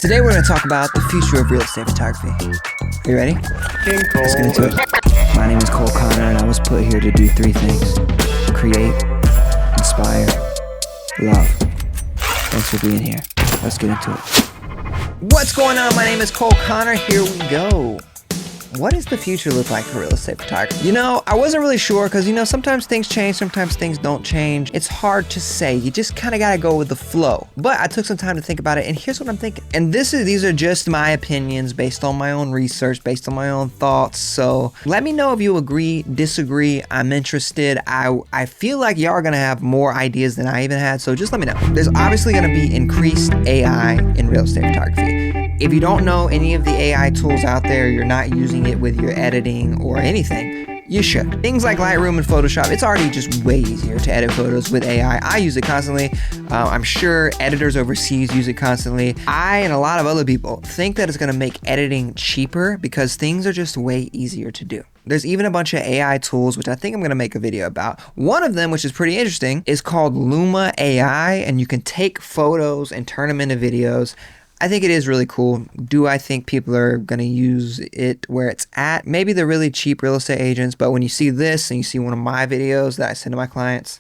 Today we're going to talk about the future of real estate photography. Are you ready? Let's get into it. My name is Cole Connor and I was put here to do three things. Create, inspire, love. Thanks for being here. Let's get into it. What's going on? My name is Cole Connor. Here we go. What does the future look like for real estate photography? You know, I wasn't really sure because, sometimes things change, sometimes things don't change. It's hard to say. You just kind of got to go with the flow. But I took some time to think about it, and here's what I'm thinking. And these are just my opinions based on my own research, based on my own thoughts. So let me know if you agree, disagree. I'm interested. I feel like y'all are going to have more ideas than I even had, so just let me know. There's obviously going to be increased AI in real estate photography. If you don't know any of the AI tools out there, you're not using it with your editing or anything, you should. Things like Lightroom and Photoshop, it's already just way easier to edit photos with AI. I use it constantly. I'm sure editors overseas use it constantly. I and a lot of other people think that it's gonna make editing cheaper because things are just way easier to do. There's even a bunch of AI tools, which I think I'm gonna make a video about. One of them, which is pretty interesting, is called Luma AI, and you can take photos and turn them into videos. I think it is really cool. Do I think people are going to use it where it's at? Maybe they're really cheap real estate agents, but when you see this and you see one of my videos that I send to my clients,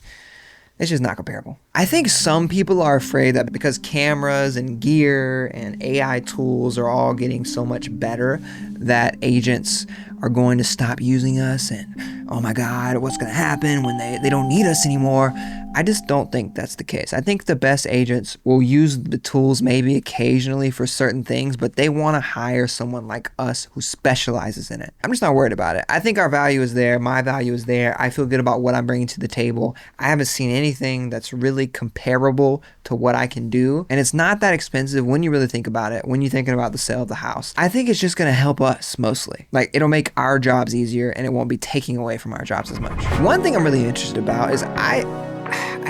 it's just not comparable. I think some people are afraid that because cameras and gear and AI tools are all getting so much better that agents are going to stop using us and, oh my God, what's going to happen when they don't need us anymore? I just don't think that's the case. I think the best agents will use the tools maybe occasionally for certain things, but they want to hire someone like us who specializes in it. I'm just not worried about it. I think our value is there. My value is there. I feel good about what I'm bringing to the table. I haven't seen anything that's really comparable to what I can do. And it's not that expensive when you really think about it, when you're thinking about the sale of the house. I think it's just going to help us mostly. Like, it'll make our jobs easier and it won't be taking away from our jobs as much. One thing I'm really interested about is I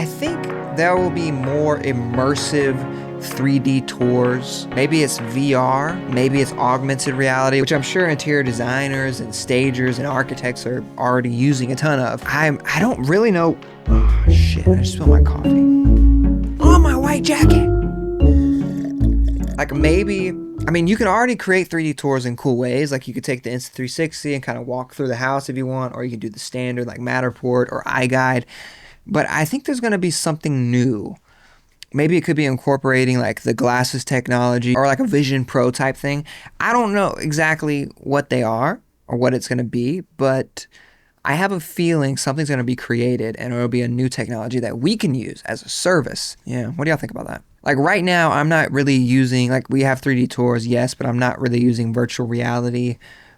think there will be more immersive 3D tours. Maybe it's VR, maybe it's augmented reality, which I'm sure interior designers and stagers and architects are already using a ton of. I don't really know. Oh shit, I just spilled my coffee on my white jacket. Like maybe, you can already create 3D tours in cool ways. Like you could take the Insta360 and kind of walk through the house if you want, or you can do the standard like Matterport or iGuide. But I think there's going to be something new. Maybe it could be incorporating like the glasses technology or like a Vision Pro type thing. I don't know exactly what they are or what it's going to be, but I have a feeling something's going to be created and it'll be a new technology that we can use as a service. Yeah, what do y'all think about that? Like right now, I'm not really using, like we have 3D tours, yes, but I'm not really using virtual reality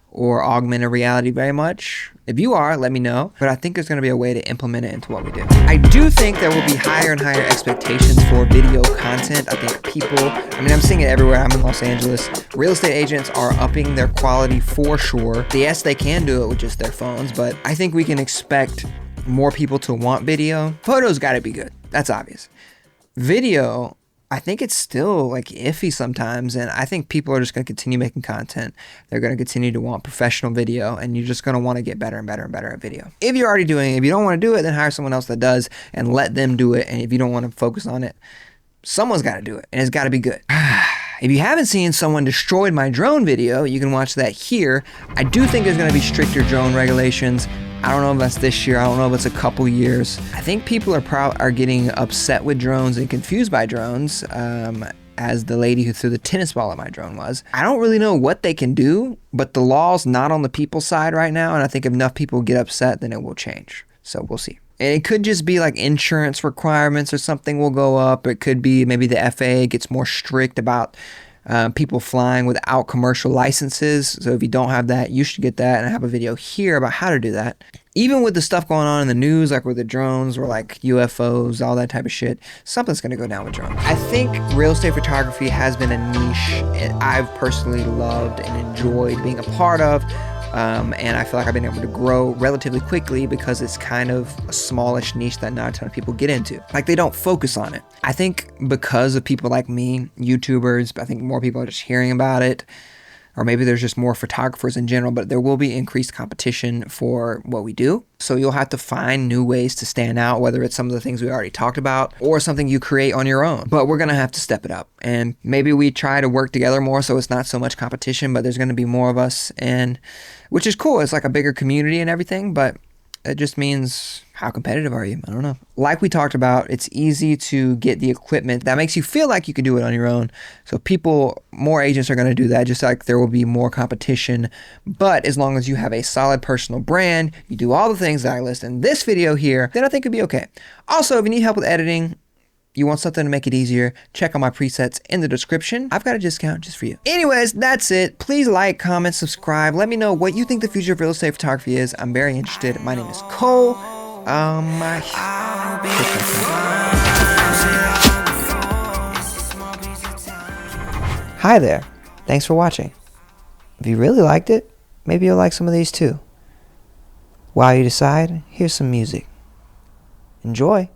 or augmented reality very much. If you are, let me know. But I think there's going to be a way to implement it into what we do. I do think there will be higher and higher expectations for video content. I think people, I'm seeing it everywhere. I'm in Los Angeles. Real estate agents are upping their quality for sure. Yes, they can do it with just their phones, but I think we can expect more people to want video. Photos got to be good. That's obvious. Video, I think it's still like iffy sometimes, and I think people are just going to continue making content. They're going to continue to want professional video, and you're just going to want to get better and better and better at video. If you're already doing it, if you don't want to do it, then hire someone else that does and let them do it. And if you don't want to focus on it, someone's got to do it, and it's got to be good. If you haven't seen Someone Destroyed My Drone video, you can watch that here. I do think there's going to be stricter drone regulations. I don't know if that's this year. I don't know if it's a couple years. I think people are getting upset with drones and confused by drones, as the lady who threw the tennis ball at my drone was. I don't really know what they can do, but the law's not on the people's side right now, and I think if enough people get upset, then it will change. So we'll see. And it could just be like insurance requirements or something will go up. It could be maybe the FAA gets more strict about people flying without commercial licenses. So if you don't have that, you should get that. And I have a video here about how to do that. Even with the stuff going on in the news, like with the drones or like UFOs, all that type of shit, something's going to go down with drones. I think real estate photography has been a niche I've personally loved and enjoyed being a part of. And I feel like I've been able to grow relatively quickly because it's kind of a smallish niche that not a ton of people get into. Like, they don't focus on it. I think because of people like me, YouTubers, I think more people are just hearing about it. or maybe there's just more photographers in general, but there will be increased competition for what we do. So you'll have to find new ways to stand out, whether it's some of the things we already talked about or something you create on your own. But we're going to have to step it up, and maybe we try to work together more so it's not so much competition, but there's going to be more of us, and which is cool. It's like a bigger community and everything, but it just means, how competitive are you? I don't know. Like we talked about, it's easy to get the equipment that makes you feel like you can do it on your own. So more agents are going to do that, just like there will be more competition. But as long as you have a solid personal brand, you do all the things that I list in this video here, then I think it'll be okay. Also, if you need help with editing, you want something to make it easier, check out my presets in the description. I've got a discount just for you. Anyways, that's it. Please like, comment, subscribe. Let me know what you think the future of real estate photography is. I'm very interested. My name is Cole. Hi there. Thanks for watching. If you really liked it, maybe you'll like some of these too. While you decide, here's some music. Enjoy.